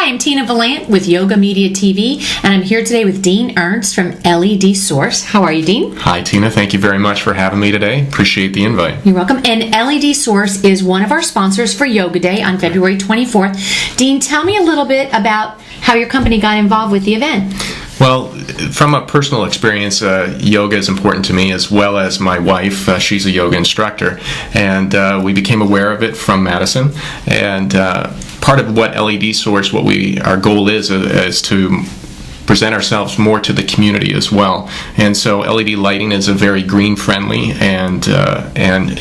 I'm Tina Valant with Yoga Media TV, and I'm here today with Dean Ernst from LED Source. How are you, Dean? Hi, Tina. Thank you very much for having me today. Appreciate the invite. You're welcome. And LED Source is one of our sponsors for Yoga Day on February 24th. Dean, tell me a little bit about how your company got involved with the event. Well, from a personal experience, yoga is important to me, as well as my wife. She's a yoga instructor, and we became aware of it from Madison. And part of what LED Source, our goal is to present ourselves more to the community as well. And so LED lighting is a very green-friendly and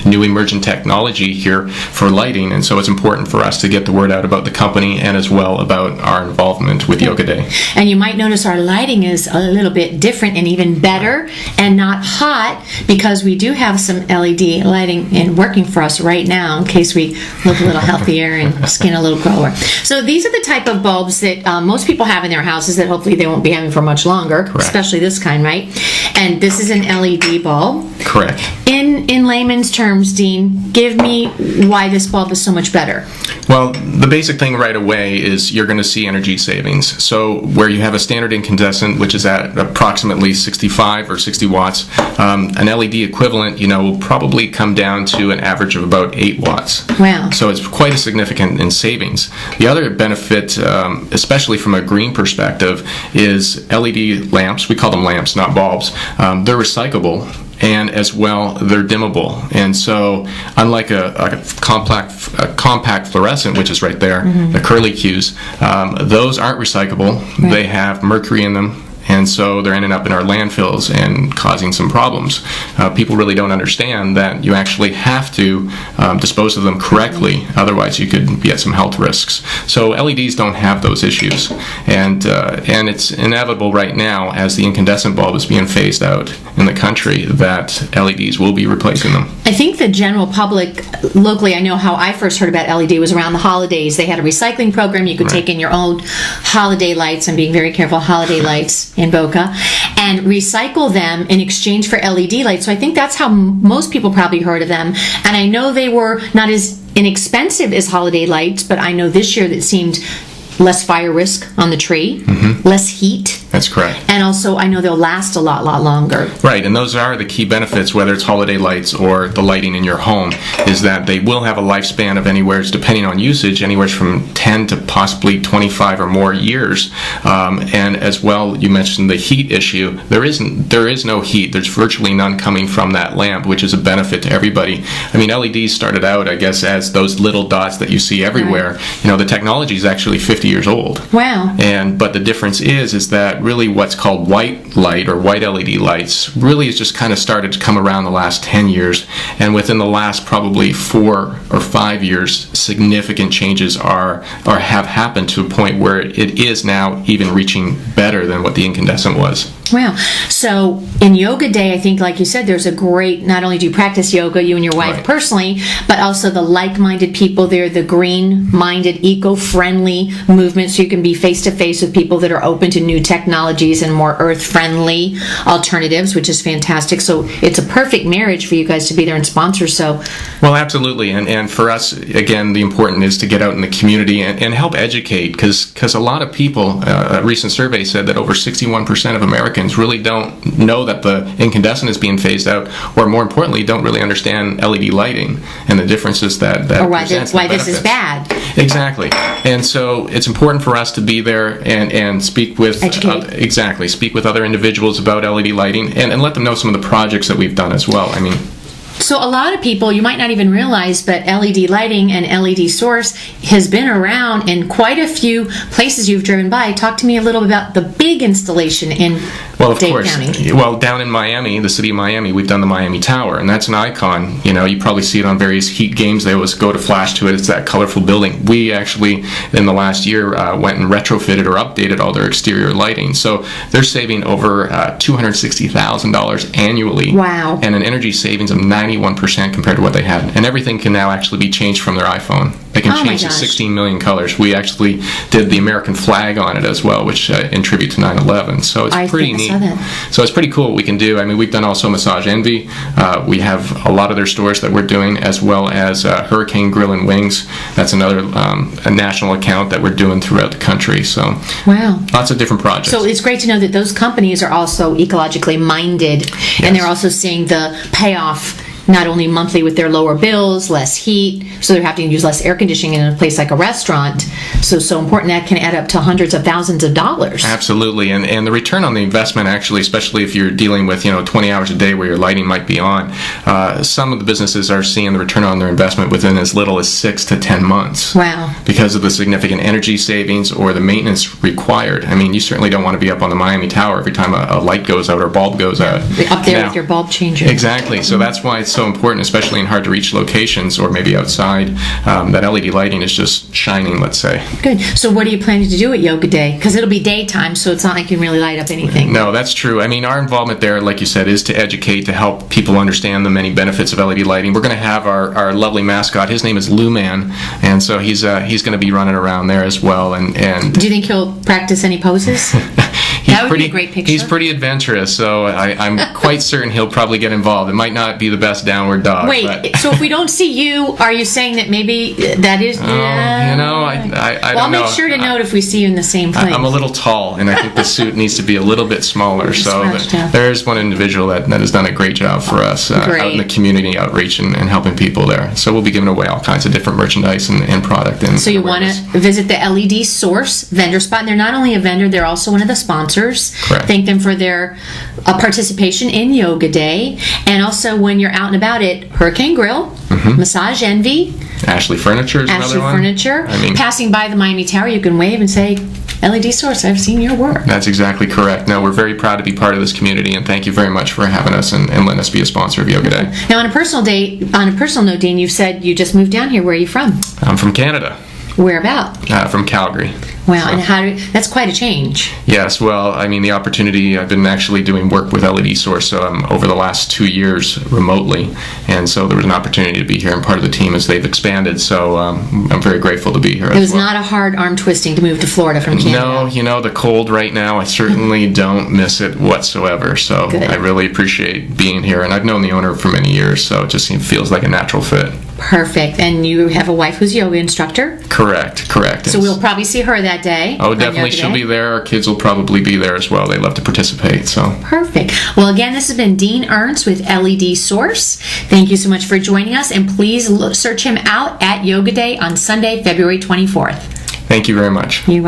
new emergent technology here for lighting, and so it's important for us to get the word out about the company and as well about our involvement with Yoga Day. And you might notice our lighting is a little bit different and even better and not hot, because we do have some LED lighting and working for us right now in case we look a little healthier and skin a little glower. So these are the type of bulbs that most people have in their houses that hopefully they won't be having for much longer. Correct. Especially this kind, right? And this is an LED bulb. Correct. In layman's terms, Dean, give me why this bulb is so much better. Well, the basic thing right away is you're going to see energy savings. So where you have a standard incandescent, which is at approximately 65 or 60 watts, an LED equivalent, will probably come down to an average of about 8 watts. Wow. So it's quite a significant in savings. The other benefit, especially from a green perspective, is LED lamps. We call them lamps, not bulbs. They're recyclable. And as well, they're dimmable. And so, unlike a compact fluorescent, which is right there, the curly Qs, those aren't recyclable. Right. They have mercury in them. And so they're ending up in our landfills and causing some problems. People really don't understand that you actually have to dispose of them correctly, otherwise you could be at some health risks. So LEDs don't have those issues, and it's inevitable right now, as the incandescent bulb is being phased out in the country, that LEDs will be replacing them. I think the general public, locally, I know how I first heard about LED was around the holidays. They had a recycling program. You could take in your old holiday lights, and being very careful, holiday lights in Boca, and recycle them in exchange for LED lights. So I think that's how most people probably heard of them. And I know they were not as inexpensive as holiday lights, but I know this year that seemed less fire risk on the tree, less heat. That's correct. And also, I know they'll last a lot longer. Right, and those are the key benefits, whether it's holiday lights or the lighting in your home, is that they will have a lifespan of anywhere, depending on usage, anywhere from 10 to possibly 25 or more years. And as well, you mentioned the heat issue. There is no heat. There's virtually none coming from that lamp, which is a benefit to everybody. I mean, LEDs started out, I guess, as those little dots that you see everywhere. Right. The technology is actually 50 years old. Wow. But the difference is that really what's called white light or white LED lights really has just kind of started to come around the last 10 years, and within the last probably 4 or 5 years, significant changes have happened to a point where it is now even reaching better than what the incandescent was. Wow. So in Yoga Day, I think, like you said, there's a great, not only do you practice yoga, you and your wife personally, but also the like-minded people there, the green-minded, eco-friendly movement, so you can be face-to-face with people that are open to new technologies and more earth-friendly alternatives, which is fantastic. So it's a perfect marriage for you guys to be there and sponsor. So, well, absolutely. And for us, again, the important is to get out in the community and help educate, because a lot of people, a recent survey said that over 61% of Americans really don't know that the incandescent is being phased out, or more importantly, don't really understand LED lighting and the differences that or why this is bad. Exactly. And so it's important for us to be there and speak with speak with other individuals about LED lighting and let them know some of the projects that we've done as well. I mean, so a lot of people, you might not even realize, but LED lighting and LED Source has been around in quite a few places you've driven by. Talk to me a little bit about the big installation in Dade County. Well, down in Miami, the city of Miami, we've done the Miami Tower, and that's an icon. You probably see it on various Heat games. They always go to flash to it. It's that colorful building. We actually, in the last year, went and retrofitted or updated all their exterior lighting. So they're saving over $260,000 annually. Wow. And an energy savings of 91% compared to what they had. And everything can now actually be changed from their iPhone. that can Oh, my change to gosh. 16 million colors. We actually did the American flag on it as well, which in tribute to 9/11. So it's pretty think I neat. saw that. So it's pretty cool what we can do. I mean, we've done also Massage Envy. We have a lot of their stores that we're doing, as well as Hurricane Grill and Wings. That's another a national account that we're doing throughout the country. So Wow. lots of different projects. So it's great to know that those companies are also ecologically minded, and they're also seeing the payoff not only monthly with their lower bills, less heat, so they're having to use less air conditioning in a place like a restaurant. So important that can add up to hundreds of thousands of dollars. Absolutely, and the return on the investment, actually, especially if you're dealing with 20 hours a day where your lighting might be on, some of the businesses are seeing the return on their investment within as little as 6 to 10 months. Wow. Because of the significant energy savings or the maintenance required. I mean, you certainly don't want to be up on the Miami Tower every time a light goes out or a bulb goes out. Up there Now, with your bulb changer. Exactly. So that's why it's so important, especially in hard to reach locations or maybe outside, that LED lighting is just shining, let's say. Good. So what are you planning to do at Yoga Day? Because it'll be daytime, so it's not like you can really light up anything. No, that's true. I mean, our involvement there, like you said, is to educate, to help people understand the many benefits of LED lighting. We're going to have our lovely mascot. His name is Lou Man, and so he's going to be running around there as well. And Do you think he'll practice any poses? That would be a great picture. He's pretty adventurous, so I'm quite certain he'll probably get involved. It might not be the best downward dog. Wait, but, so if we don't see you, are you saying that maybe that is... I don't know. Well, I'll make sure to note if we see you in the same place. I'm a little tall, and I think the suit needs to be a little bit smaller. So Smashed out. there's one individual that has done a great job for us out in the community outreach and helping people there. So we'll be giving away all kinds of different merchandise and product. So you want to visit the LED Source vendor spot, and they're not only a vendor, they're also one of the sponsors. Correct. Thank them for their participation in Yoga Day. And also when you're out and about at Hurricane Grill, Massage Envy, Ashley Furniture is Ashley another one. Furniture. I mean, Passing by the Miami Tower, you can wave and say, LED Source, I've seen your work. that's exactly correct. No, we're very proud to be part of this community, and thank you very much for having us and letting us be a sponsor of Yoga Day. Now, on a personal note, Dean, you said you just moved down here. Where are you from? I'm from Canada, Where about? from Calgary. Wow, So- and that's quite a change. Yes, well, I mean, the opportunity, I've been actually doing work with LED Source over the last 2 years remotely, and so there was an opportunity to be here and part of the team as they've expanded, so I'm very grateful to be here. It was not a hard arm twisting to move to Florida from Canada. No, the cold right now, I certainly don't miss it whatsoever, so Good. I really appreciate being here, and I've known the owner for many years, so it just feels like a natural fit. Perfect. And you have a wife who's a yoga instructor? Correct. So we'll probably see her that day. Oh, on definitely, Yoga she'll Day. be there. Our kids will probably be there as well. They love to participate, so. Perfect. Well, again, this has been Dean Ernst with LED Source. Thank you so much for joining us, and please search him out at Yoga Day on Sunday, February 24th. Thank you very much. You're welcome.